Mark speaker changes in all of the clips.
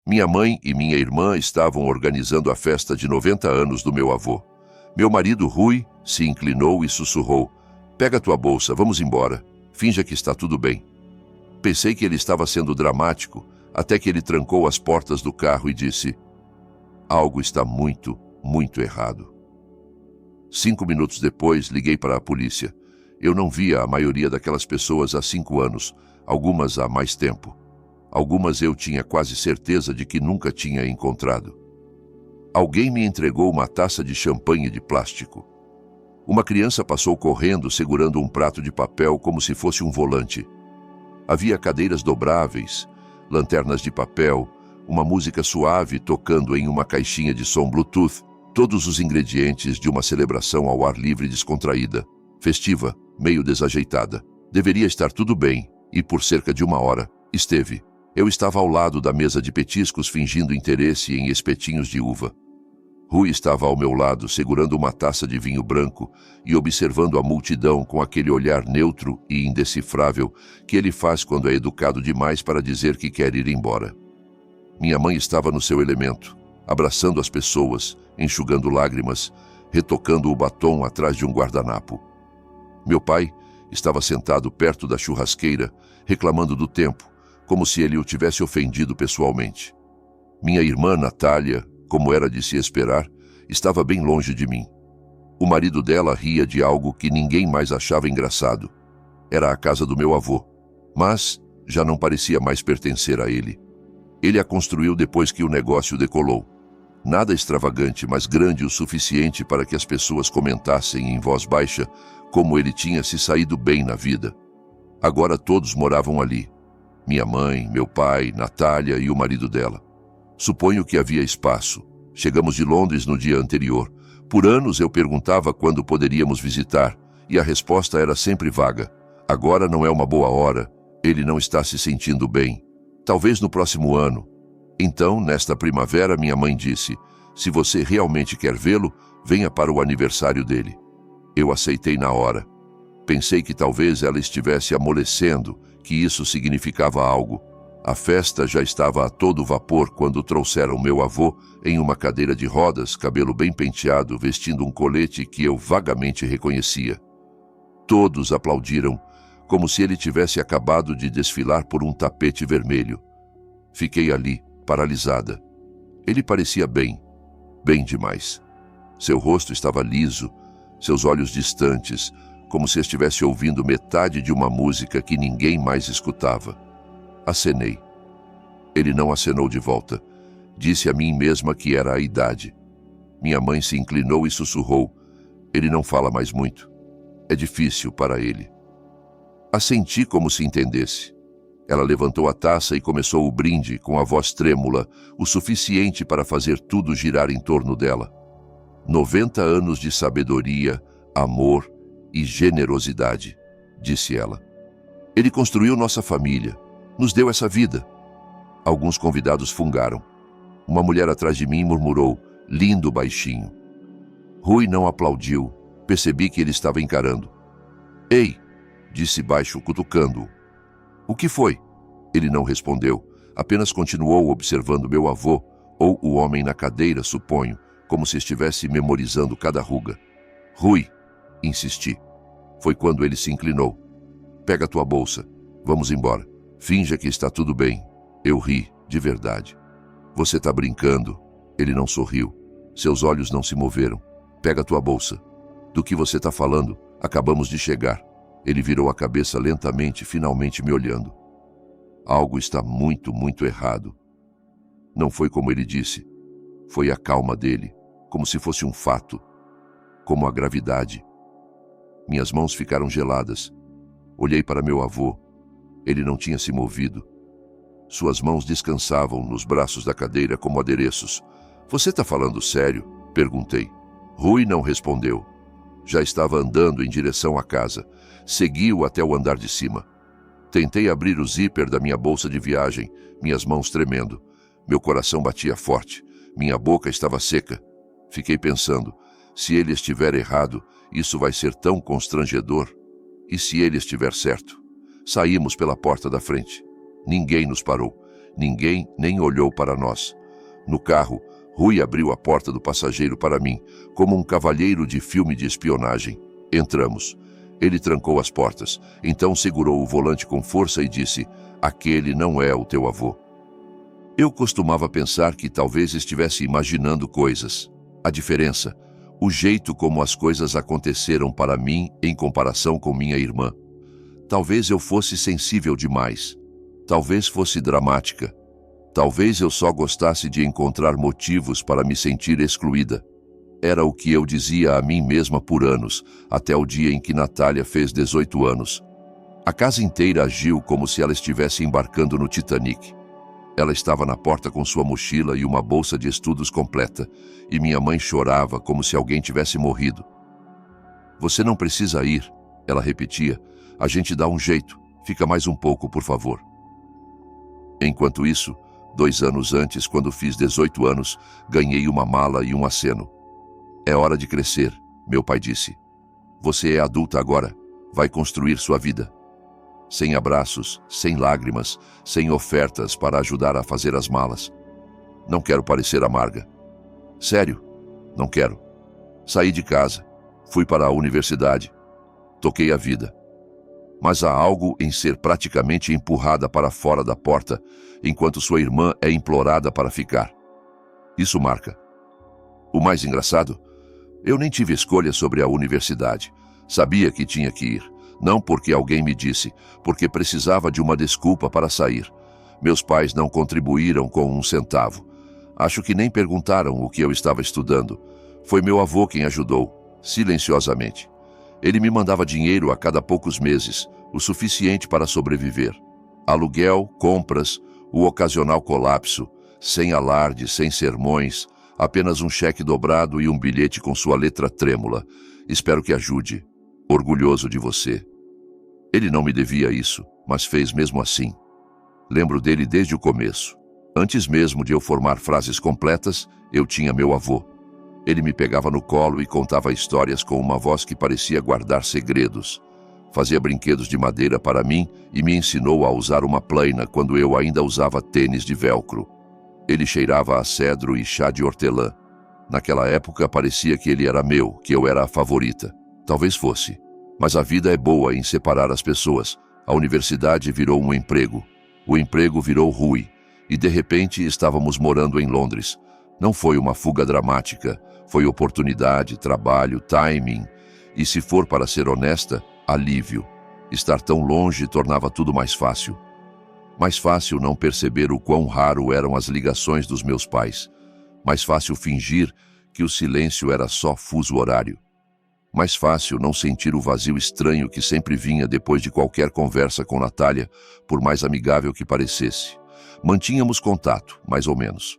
Speaker 1: Minha mãe e minha irmã estavam organizando a festa de 90 anos do meu avô. Meu marido, Rui, se inclinou e sussurrou: "Pega tua bolsa, vamos embora. Finja que está tudo bem." Pensei que ele estava sendo dramático, até que ele trancou as portas do carro e disse: "Algo está muito, muito errado." 5 minutos depois, liguei para a polícia. Eu não via a maioria daquelas pessoas há 5 anos, algumas há mais tempo. Algumas eu tinha quase certeza de que nunca tinha encontrado. Alguém me entregou uma taça de champanhe de plástico. Uma criança passou correndo segurando um prato de papel como se fosse um volante. Havia cadeiras dobráveis, lanternas de papel, uma música suave tocando em uma caixinha de som Bluetooth, todos os ingredientes de uma celebração ao ar livre descontraída, festiva, meio desajeitada. Deveria estar tudo bem, e por cerca de 1 hora, esteve. Eu estava ao lado da mesa de petiscos fingindo interesse em espetinhos de uva. Rui estava ao meu lado, segurando uma taça de vinho branco e observando a multidão com aquele olhar neutro e indecifrável que ele faz quando é educado demais para dizer que quer ir embora. Minha mãe estava no seu elemento, abraçando as pessoas, enxugando lágrimas, retocando o batom atrás de um guardanapo. Meu pai estava sentado perto da churrasqueira, reclamando do tempo, como se ele o tivesse ofendido pessoalmente. Minha irmã, Natália, como era de se esperar, estava bem longe de mim. O marido dela ria de algo que ninguém mais achava engraçado. Era a casa do meu avô, mas já não parecia mais pertencer a ele. Ele a construiu depois que o negócio decolou. Nada extravagante, mas grande o suficiente para que as pessoas comentassem em voz baixa como ele tinha se saído bem na vida. Agora todos moravam ali. Minha mãe, meu pai, Natália e o marido dela. Suponho que havia espaço. Chegamos de Londres no dia anterior. Por anos eu perguntava quando poderíamos visitar, e a resposta era sempre vaga. Agora não é uma boa hora, ele não está se sentindo bem. Talvez no próximo ano. Então, nesta primavera, minha mãe disse: "Se você realmente quer vê-lo, venha para o aniversário dele." Eu aceitei na hora. Pensei que talvez ela estivesse amolecendo, que isso significava algo. A festa já estava a todo vapor quando trouxeram meu avô em uma cadeira de rodas, cabelo bem penteado, vestindo um colete que eu vagamente reconhecia. Todos aplaudiram, como se ele tivesse acabado de desfilar por um tapete vermelho. Fiquei ali, paralisada. Ele parecia bem, bem demais. Seu rosto estava liso, seus olhos distantes, como se estivesse ouvindo metade de uma música que ninguém mais escutava. Acenei. Ele não acenou de volta. Disse a mim mesma que era a idade. Minha mãe se inclinou e sussurrou: "Ele não fala mais muito. É difícil para ele." Assenti como se entendesse. Ela levantou a taça e começou o brinde com a voz trêmula, o suficiente para fazer tudo girar em torno dela. 90 anos de sabedoria, amor e generosidade, disse ela. Ele construiu nossa família, nos deu essa vida. Alguns convidados fungaram. Uma mulher atrás de mim murmurou, lindo baixinho. Rui não aplaudiu, percebi que ele estava encarando. Ei, disse baixo, cutucando-o. O que foi? Ele não respondeu, apenas continuou observando meu avô, ou o homem na cadeira, suponho, como se estivesse memorizando cada ruga. Rui, insisti. Foi quando ele se inclinou. Pega tua bolsa, vamos embora. Finja que está tudo bem. Eu ri, de verdade. Você tá brincando. Ele não sorriu. Seus olhos não se moveram. Pega tua bolsa. Do que você tá falando? Acabamos de chegar. Ele virou a cabeça lentamente, finalmente me olhando. Algo está muito, muito errado. Não foi como ele disse. Foi a calma dele, como se fosse um fato. Como a gravidade. Minhas mãos ficaram geladas. Olhei para meu avô. Ele não tinha se movido. Suas mãos descansavam nos braços da cadeira como adereços. Você está falando sério? Perguntei. Rui não respondeu. Já estava andando em direção à casa. Seguiu até o andar de cima. Tentei abrir o zíper da minha bolsa de viagem, minhas mãos tremendo. Meu coração batia forte. Minha boca estava seca. Fiquei pensando, se ele estiver errado, isso vai ser tão constrangedor. E se ele estiver certo? Saímos pela porta da frente. Ninguém nos parou. Ninguém nem olhou para nós. No carro, Rui abriu a porta do passageiro para mim, como um cavalheiro de filme de espionagem. Entramos. Ele trancou as portas, então segurou o volante com força e disse: "Aquele não é o teu avô." Eu costumava pensar que talvez estivesse imaginando coisas. A diferença, o jeito como as coisas aconteceram para mim em comparação com minha irmã. Talvez eu fosse sensível demais. Talvez fosse dramática. Talvez eu só gostasse de encontrar motivos para me sentir excluída. Era o que eu dizia a mim mesma por anos, até o dia em que Natália fez 18 anos. A casa inteira agiu como se ela estivesse embarcando no Titanic. Ela estava na porta com sua mochila e uma bolsa de estudos completa, e minha mãe chorava como se alguém tivesse morrido. "Você não precisa ir," ela repetia. "A gente dá um jeito. Fica mais um pouco, por favor." Enquanto isso, 2 anos antes, quando fiz 18 anos, ganhei uma mala e um aceno. "É hora de crescer," meu pai disse. "Você é adulta agora. Vai construir sua vida." Sem abraços, sem lágrimas, sem ofertas para ajudar a fazer as malas. Não quero parecer amarga. Sério, não quero. Saí de casa, fui para a universidade, toquei a vida. Mas há algo em ser praticamente empurrada para fora da porta, enquanto sua irmã é implorada para ficar. Isso marca. O mais engraçado? Eu nem tive escolha sobre a universidade. Sabia que tinha que ir. Não porque alguém me disse, porque precisava de uma desculpa para sair. Meus pais não contribuíram com um centavo. Acho que nem perguntaram o que eu estava estudando. Foi meu avô quem ajudou, silenciosamente. Ele me mandava dinheiro a cada poucos meses, o suficiente para sobreviver. Aluguel, compras, o ocasional colapso, sem alarde, sem sermões, apenas um cheque dobrado e um bilhete com sua letra trêmula. "Espero que ajude. Orgulhoso de você." Ele não me devia isso, mas fez mesmo assim. Lembro dele desde o começo. Antes mesmo de eu formar frases completas, eu tinha meu avô. Ele me pegava no colo e contava histórias com uma voz que parecia guardar segredos. Fazia brinquedos de madeira para mim e me ensinou a usar uma plaina quando eu ainda usava tênis de velcro. Ele cheirava a cedro e chá de hortelã. Naquela época parecia que ele era meu, que eu era a favorita. Talvez fosse. Mas a vida é boa em separar as pessoas. A universidade virou um emprego. O emprego virou Rui. E de repente estávamos morando em Londres. Não foi uma fuga dramática. Foi oportunidade, trabalho, timing. E se for para ser honesta, alívio. Estar tão longe tornava tudo mais fácil. Mais fácil não perceber o quão raro eram as ligações dos meus pais. Mais fácil fingir que o silêncio era só fuso horário. Mais fácil não sentir o vazio estranho que sempre vinha depois de qualquer conversa com Natália, por mais amigável que parecesse. Mantínhamos contato, mais ou menos.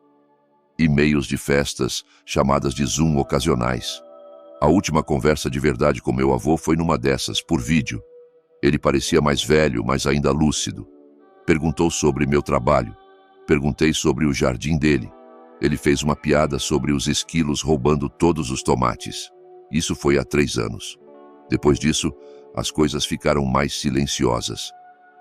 Speaker 1: E-mails de festas, chamadas de Zoom ocasionais. A última conversa de verdade com meu avô foi numa dessas, por vídeo. Ele parecia mais velho, mas ainda lúcido. Perguntou sobre meu trabalho. Perguntei sobre o jardim dele. Ele fez uma piada sobre os esquilos roubando todos os tomates. Isso foi há 3 anos. Depois disso, as coisas ficaram mais silenciosas.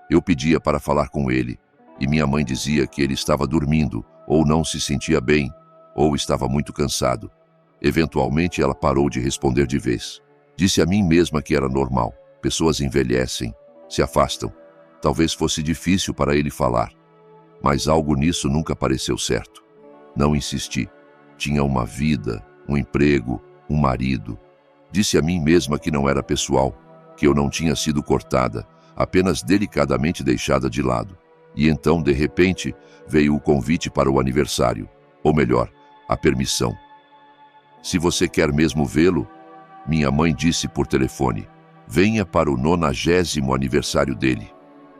Speaker 1: Eu pedia para falar com ele, e minha mãe dizia que ele estava dormindo, ou não se sentia bem, ou estava muito cansado. Eventualmente, ela parou de responder de vez. Disse a mim mesma que era normal. Pessoas envelhecem, se afastam. Talvez fosse difícil para ele falar. Mas algo nisso nunca pareceu certo. Não insisti. Tinha uma vida, um emprego, um marido. Disse a mim mesma que não era pessoal, que eu não tinha sido cortada, apenas delicadamente deixada de lado. E então, de repente, veio o convite para o aniversário. Ou melhor, a permissão. "Se você quer mesmo vê-lo," minha mãe disse por telefone, "venha para o 90º aniversário dele."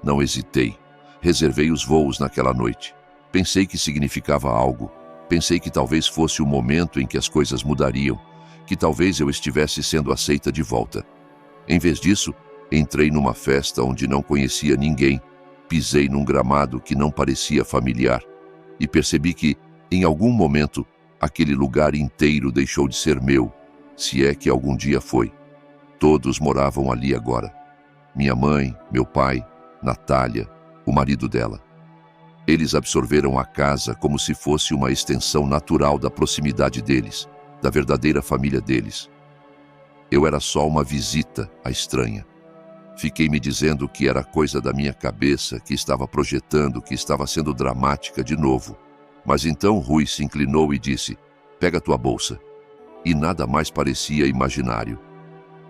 Speaker 1: Não hesitei. Reservei os voos naquela noite. Pensei que significava algo. Pensei que talvez fosse o momento em que as coisas mudariam, que talvez eu estivesse sendo aceita de volta. Em vez disso, entrei numa festa onde não conhecia ninguém, pisei num gramado que não parecia familiar e percebi que, em algum momento, aquele lugar inteiro deixou de ser meu, se é que algum dia foi. Todos moravam ali agora. Minha mãe, meu pai, Natália, o marido dela. Eles absorveram a casa como se fosse uma extensão natural da proximidade deles, da verdadeira família deles. Eu era só uma visita à estranha. Fiquei me dizendo que era coisa da minha cabeça, que estava projetando, que estava sendo dramática de novo. Mas então Rui se inclinou e disse: "Pega tua bolsa." E nada mais parecia imaginário.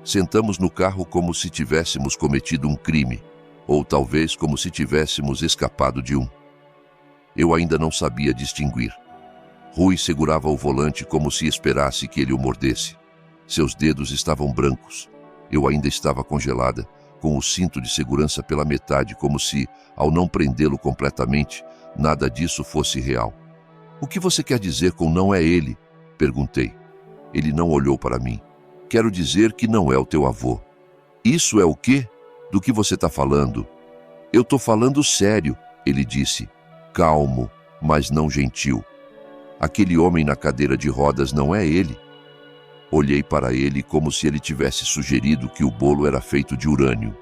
Speaker 1: Sentamos no carro como se tivéssemos cometido um crime, ou talvez como se tivéssemos escapado de um. Eu ainda não sabia distinguir. Rui segurava o volante como se esperasse que ele o mordesse. Seus dedos estavam brancos. Eu ainda estava congelada, com o cinto de segurança pela metade, como se, ao não prendê-lo completamente, nada disso fosse real. "O que você quer dizer com não é ele?" perguntei. Ele não olhou para mim. "Quero dizer que não é o teu avô." "Isso é o quê? Do que você está falando?" "Eu estou falando sério," ele disse, calmo, mas não gentil. "Aquele homem na cadeira de rodas não é ele." Olhei para ele como se ele tivesse sugerido que o bolo era feito de urânio.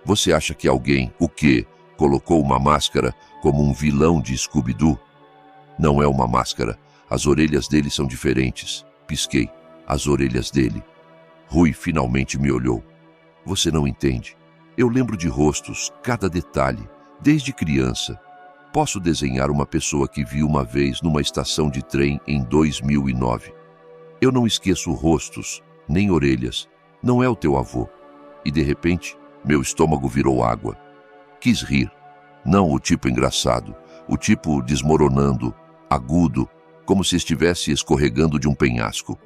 Speaker 1: "Você acha que alguém, o quê, colocou uma máscara como um vilão de Scooby-Doo?" "Não é uma máscara. As orelhas dele são diferentes." Pisquei. As orelhas dele. Rui finalmente me olhou. "Você não entende. Eu lembro de rostos, cada detalhe, desde criança. Posso desenhar uma pessoa que vi uma vez numa estação de trem em 2009. Eu não esqueço rostos, nem orelhas. Não é o teu avô." E de repente, meu estômago virou água. Quis rir. Não o tipo engraçado, o tipo desmoronando, agudo, como se estivesse escorregando de um penhasco.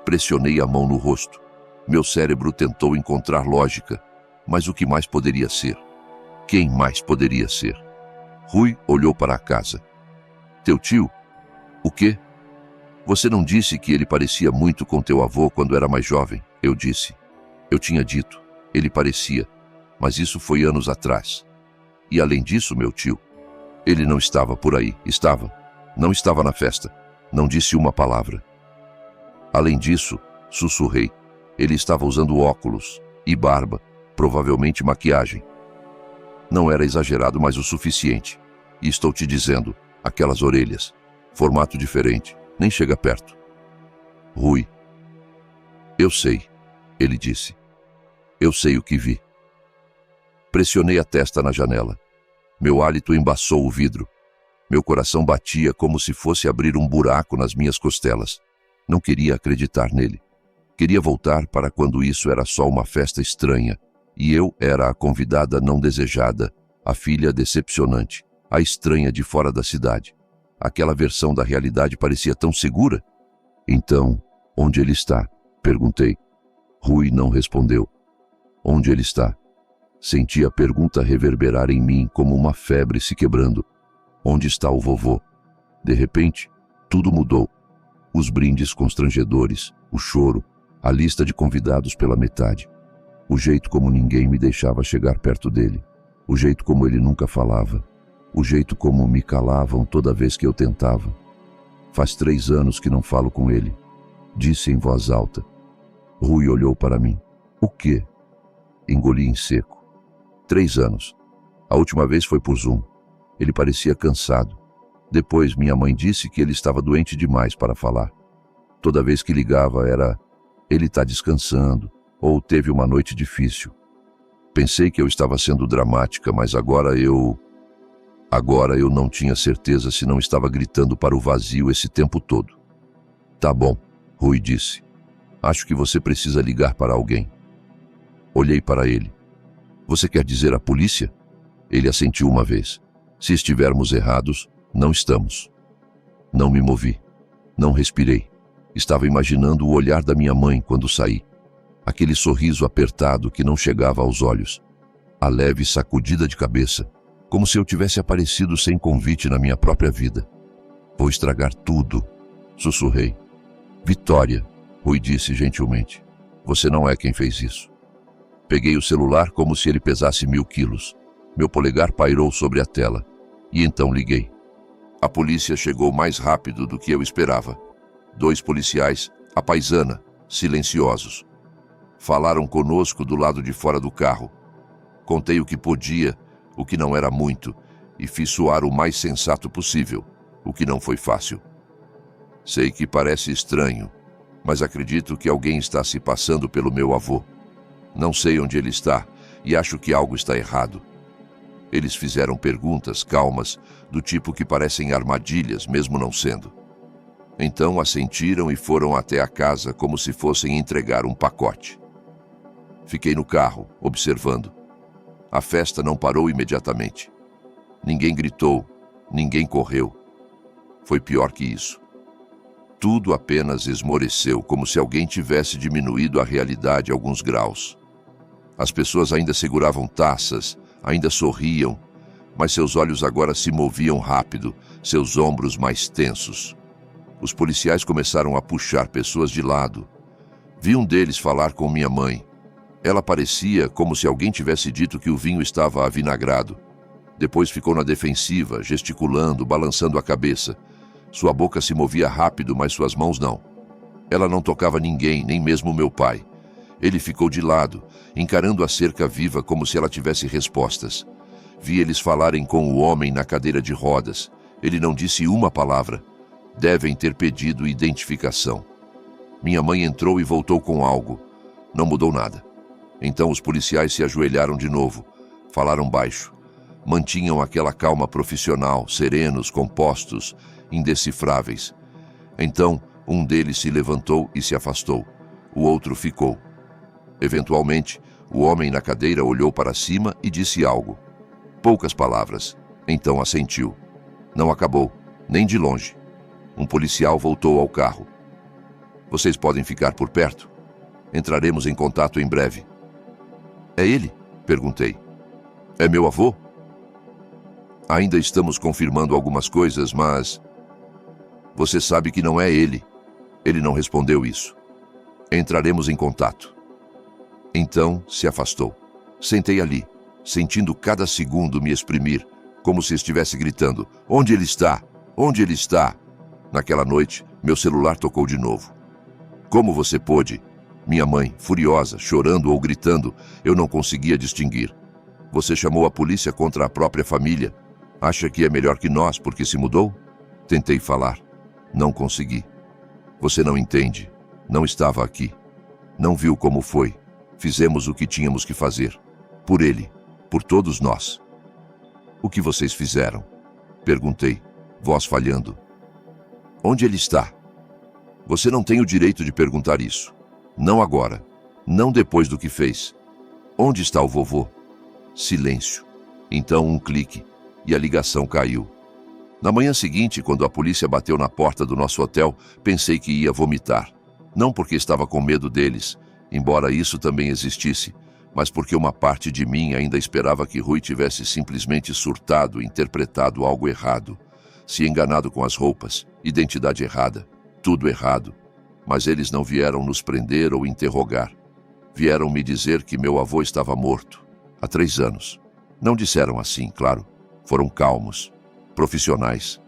Speaker 1: Pressionei a mão no rosto. Meu cérebro tentou encontrar lógica, mas o que mais poderia ser? Quem mais poderia ser? Rui olhou para a casa. "Teu tio?" "O quê?" "Você não disse que ele parecia muito com teu avô quando era mais jovem?" Eu disse. Eu tinha dito. Ele parecia, mas isso foi anos atrás. E além disso, meu tio, ele não estava por aí. Estava. Não estava na festa. Não disse uma palavra. Além disso, sussurrei, ele estava usando óculos e barba, provavelmente maquiagem. Não era exagerado, mas o suficiente. E estou te dizendo, aquelas orelhas, formato diferente, nem chega perto. Rui. "Eu sei," ele disse. "Eu sei o que vi." Pressionei a testa na janela. Meu hálito embaçou o vidro. Meu coração batia como se fosse abrir um buraco nas minhas costelas. Não queria acreditar nele. Queria voltar para quando isso era só uma festa estranha, e eu era a convidada não desejada, a filha decepcionante, a estranha de fora da cidade. Aquela versão da realidade parecia tão segura. "Então, onde ele está?" perguntei. Rui não respondeu. "Onde ele está?" Senti a pergunta reverberar em mim como uma febre se quebrando. "Onde está o vovô?" De repente, tudo mudou. Os brindes constrangedores, o choro, a lista de convidados pela metade. O jeito como ninguém me deixava chegar perto dele. O jeito como ele nunca falava. O jeito como me calavam toda vez que eu tentava. "Faz 3 anos que não falo com ele," disse em voz alta. Rui olhou para mim. "O quê?" Engoli em seco. 3 anos. A última vez foi por Zoom. Ele parecia cansado. Depois minha mãe disse que ele estava doente demais para falar. Toda vez que ligava era: "Ele está descansando," ou "teve uma noite difícil." Pensei que eu estava sendo dramática, mas agora eu não tinha certeza se não estava gritando para o vazio esse tempo todo. "Tá bom," Rui disse. "Acho que você precisa ligar para alguém." Olhei para ele. "Você quer dizer a polícia?" Ele assentiu uma vez. "Se estivermos errados, não estamos." Não me movi. Não respirei. Estava imaginando o olhar da minha mãe quando saí. Aquele sorriso apertado que não chegava aos olhos. A leve sacudida de cabeça, como se eu tivesse aparecido sem convite na minha própria vida. "Vou estragar tudo," sussurrei. "Vitória," Rui disse gentilmente. "Você não é quem fez isso." Peguei o celular como se ele pesasse 1000 quilos. Meu polegar pairou sobre a tela. E então liguei. A polícia chegou mais rápido do que eu esperava. 2 policiais, à paisana, silenciosos. Falaram conosco do lado de fora do carro. Contei o que podia, o que não era muito, e fiz soar o mais sensato possível, o que não foi fácil. Sei que parece estranho, mas acredito que alguém está se passando pelo meu avô. Não sei onde ele está e acho que algo está errado. Eles fizeram perguntas calmas, do tipo que parecem armadilhas, mesmo não sendo. Então assentiram e foram até a casa como se fossem entregar um pacote. Fiquei no carro, observando. A festa não parou imediatamente. Ninguém gritou, ninguém correu. Foi pior que isso. Tudo apenas esmoreceu, como se alguém tivesse diminuído a realidade alguns graus. As pessoas ainda seguravam taças, ainda sorriam, mas seus olhos agora se moviam rápido, seus ombros mais tensos. Os policiais começaram a puxar pessoas de lado. Vi um deles falar com minha mãe. Ela parecia como se alguém tivesse dito que o vinho estava avinagrado. Depois ficou na defensiva, gesticulando, balançando a cabeça. Sua boca se movia rápido, mas suas mãos não. Ela não tocava ninguém, nem mesmo meu pai. Ele ficou de lado, encarando a cerca viva como se ela tivesse respostas. Vi eles falarem com o homem na cadeira de rodas. Ele não disse uma palavra. Devem ter pedido identificação. Minha mãe entrou e voltou com algo. Não mudou nada. Então os policiais se ajoelharam de novo. Falaram baixo. Mantinham aquela calma profissional, serenos, compostos, indecifráveis. Então, um deles se levantou e se afastou. O outro ficou. Eventualmente, o homem na cadeira olhou para cima e disse algo. Poucas palavras. Então assentiu. Não acabou, nem de longe. Um policial voltou ao carro. Vocês podem ficar por perto? Entraremos em contato em breve. É ele? Perguntei. É meu avô? Ainda estamos confirmando algumas coisas, mas... Você sabe que não é ele. Ele não respondeu isso. Entraremos em contato. Então se afastou. Sentei ali, sentindo cada segundo me exprimir, como se estivesse gritando: onde ele está? Onde ele está? Naquela noite, meu celular tocou de novo. Como você pôde? Minha mãe, furiosa, chorando ou gritando, eu não conseguia distinguir. Você chamou a polícia contra a própria família. Acha que é melhor que nós porque se mudou? Tentei falar. Não consegui. Você não entende. Não estava aqui. Não viu como foi. Fizemos o que tínhamos que fazer. Por ele. Por todos nós. O que vocês fizeram? Perguntei, voz falhando. Onde ele está? Você não tem o direito de perguntar isso. Não agora. Não depois do que fez. Onde está o vovô? Silêncio. Então um clique e a ligação caiu. Na manhã seguinte, quando a polícia bateu na porta do nosso hotel, pensei que ia vomitar. Não porque estava com medo deles, embora isso também existisse, mas porque uma parte de mim ainda esperava que Rui tivesse simplesmente surtado e interpretado algo errado, se enganado com as roupas, identidade errada, tudo errado. Mas eles não vieram nos prender ou interrogar. Vieram me dizer que meu avô estava morto, há 3 anos. Não disseram assim, claro. Foram calmos, profissionais.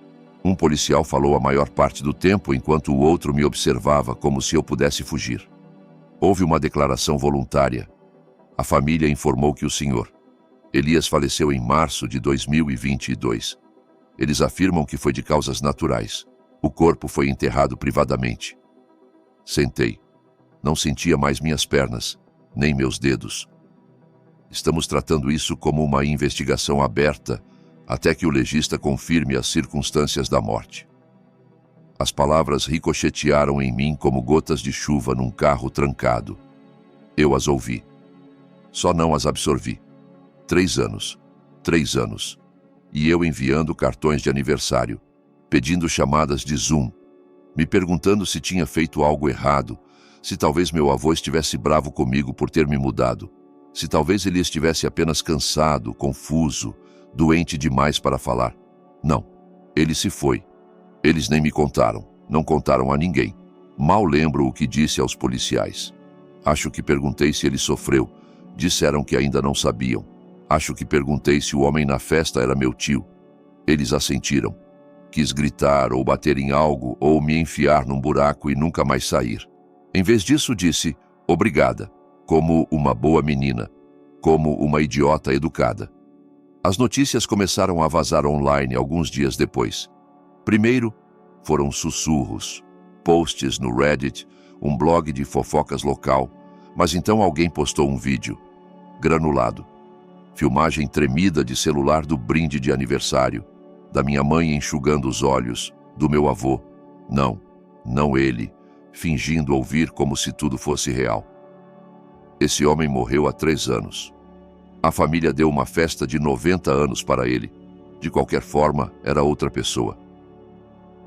Speaker 1: Um policial falou a maior parte do tempo, enquanto o outro me observava como se eu pudesse fugir. Houve uma declaração voluntária. A família informou que o senhor Elias faleceu em março de 2022. Eles afirmam que foi de causas naturais. O corpo foi enterrado privadamente. Sentei. Não sentia mais minhas pernas, nem meus dedos. Estamos tratando isso como uma investigação aberta, até que o legista confirme as circunstâncias da morte. As palavras ricochetearam em mim como gotas de chuva num carro trancado. Eu as ouvi. Só não as absorvi. 3 anos. 3 anos. E eu enviando cartões de aniversário, pedindo chamadas de Zoom, me perguntando se tinha feito algo errado, se talvez meu avô estivesse bravo comigo por ter me mudado, se talvez ele estivesse apenas cansado, confuso, doente demais para falar. Não, ele se foi. Eles nem me contaram, não contaram a ninguém. Mal lembro o que disse aos policiais. Acho que perguntei se ele sofreu. Disseram que ainda não sabiam. Acho que perguntei se o homem na festa era meu tio. Eles assentiram. Quis gritar ou bater em algo ou me enfiar num buraco e nunca mais sair. Em vez disso, disse obrigada, como uma boa menina, como uma idiota educada. As notícias começaram a vazar online alguns dias depois. Primeiro, foram sussurros, posts no Reddit, um blog de fofocas local, mas então alguém postou um vídeo, granulado. Filmagem tremida de celular do brinde de aniversário, da minha mãe enxugando os olhos, do meu avô. Não ele, fingindo ouvir como se tudo fosse real. Esse homem morreu há 3 anos. A família deu uma festa de 90 anos para ele. De qualquer forma, era outra pessoa.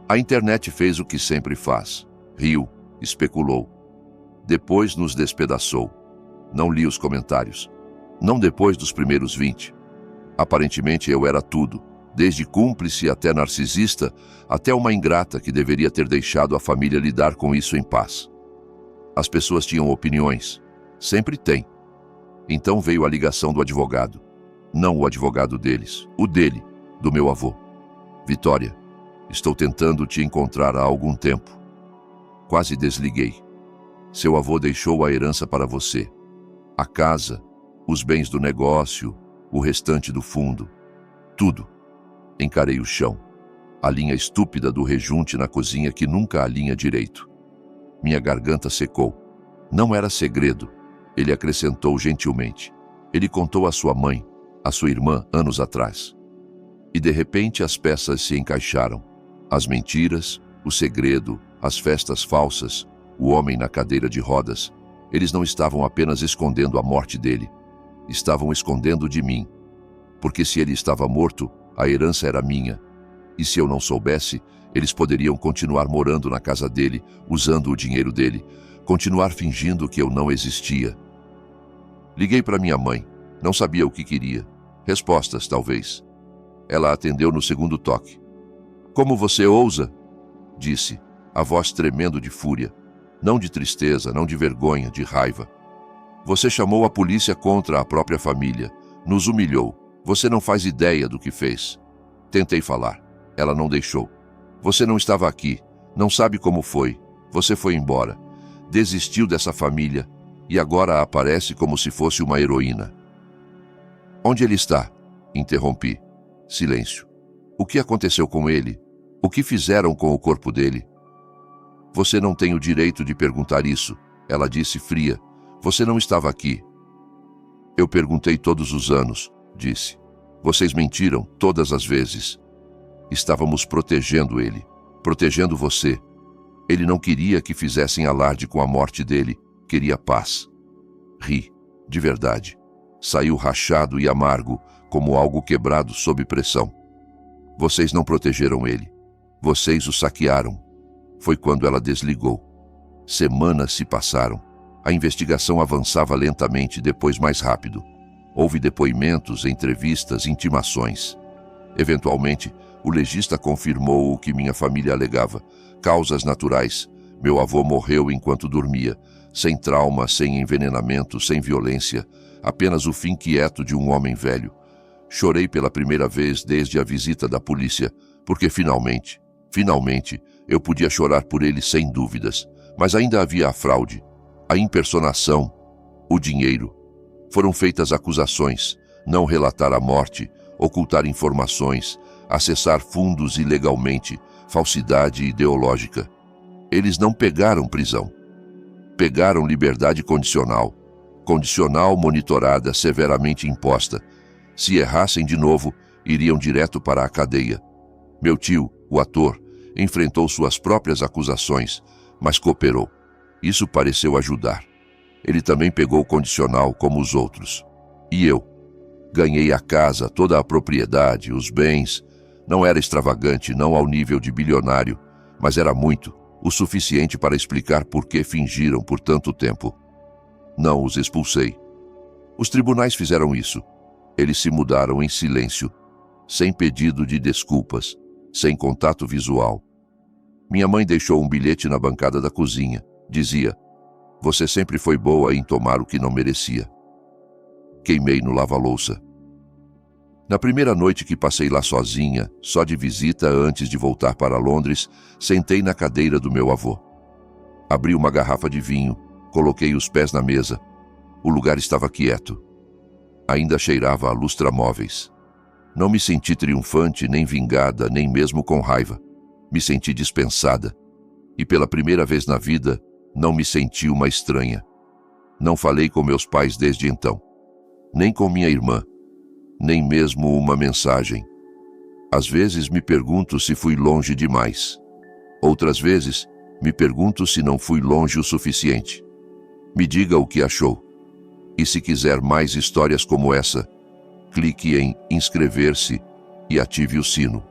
Speaker 1: A internet fez o que sempre faz. Riu, especulou. Depois nos despedaçou. Não li os comentários. Não depois dos primeiros 20. Aparentemente eu era tudo, desde cúmplice até narcisista, até uma ingrata que deveria ter deixado a família lidar com isso em paz. As pessoas tinham opiniões. Sempre tem. Então veio a ligação do advogado. Não o advogado deles, o dele, do meu avô. Vitória, estou tentando te encontrar há algum tempo. Quase desliguei. Seu avô deixou a herança para você. A casa, os bens do negócio, o restante do fundo. Tudo. Encarei o chão. A linha estúpida do rejunte na cozinha que nunca alinha direito. Minha garganta secou. Não era segredo. Ele acrescentou gentilmente. Ele contou à sua mãe, à sua irmã, anos atrás. E de repente as peças se encaixaram. As mentiras, o segredo, as festas falsas, o homem na cadeira de rodas. Eles não estavam apenas escondendo a morte dele. Estavam escondendo de mim. Porque se ele estava morto, a herança era minha. E se eu não soubesse, eles poderiam continuar morando na casa dele, usando o dinheiro dele, continuar fingindo que eu não existia. Liguei para minha mãe. Não sabia o que queria. Respostas, talvez. Ela atendeu no segundo toque. Como você ousa? Disse, a voz tremendo de fúria. Não de tristeza, não de vergonha, de raiva. Você chamou a polícia contra a própria família. Nos humilhou. Você não faz ideia do que fez. Tentei falar. Ela não deixou. Você não estava aqui. Não sabe como foi. Você foi embora. Desistiu dessa família e agora aparece como se fosse uma heroína. Onde ele está? Interrompi. Silêncio. O que aconteceu com ele? O que fizeram com o corpo dele? Você não tem o direito de perguntar isso, ela disse fria. Você não estava aqui. Eu perguntei todos os anos, disse. Vocês mentiram todas as vezes. Estávamos protegendo ele, protegendo você. Ele não queria que fizessem alarde com a morte dele, queria paz. Ri, de verdade. Saiu rachado e amargo, como algo quebrado sob pressão. Vocês não protegeram ele. Vocês o saquearam. Foi quando ela desligou. Semanas se passaram. A investigação avançava lentamente, depois mais rápido. Houve depoimentos, entrevistas, intimações. Eventualmente, o legista confirmou o que minha família alegava. Causas naturais. Meu avô morreu enquanto dormia. Sem trauma, sem envenenamento, sem violência. Apenas o fim quieto de um homem velho. Chorei pela primeira vez desde a visita da polícia, porque finalmente, eu podia chorar por ele sem dúvidas. Mas ainda havia a fraude, a impersonação, o dinheiro. Foram feitas acusações, não relatar a morte, ocultar informações, acessar fundos ilegalmente, falsidade ideológica. Eles não pegaram prisão. Pegaram liberdade condicional. Condicional monitorada, severamente imposta. Se errassem de novo, iriam direto para a cadeia. Meu tio, o ator, enfrentou suas próprias acusações, mas cooperou. Isso pareceu ajudar. Ele também pegou condicional como os outros. E eu? Ganhei a casa, toda a propriedade, os bens. Não era extravagante, não ao nível de bilionário, mas era muito, o suficiente para explicar por que fingiram por tanto tempo. Não os expulsei. Os tribunais fizeram isso. Eles se mudaram em silêncio, sem pedido de desculpas, sem contato visual. Minha mãe deixou um bilhete na bancada da cozinha. Dizia, você sempre foi boa em tomar o que não merecia. Queimei no lava-louça. Na primeira noite que passei lá sozinha, só de visita antes de voltar para Londres, sentei na cadeira do meu avô. Abri uma garrafa de vinho, coloquei os pés na mesa. O lugar estava quieto. Ainda cheirava a lustramóveis. Não me senti triunfante, nem vingada, nem mesmo com raiva. Me senti dispensada. E pela primeira vez na vida, não me senti uma estranha. Não falei com meus pais desde então. Nem com minha irmã. Nem mesmo uma mensagem. Às vezes me pergunto se fui longe demais. Outras vezes, me pergunto se não fui longe o suficiente. Me diga o que achou. E se quiser mais histórias como essa, clique em inscrever-se e ative o sino.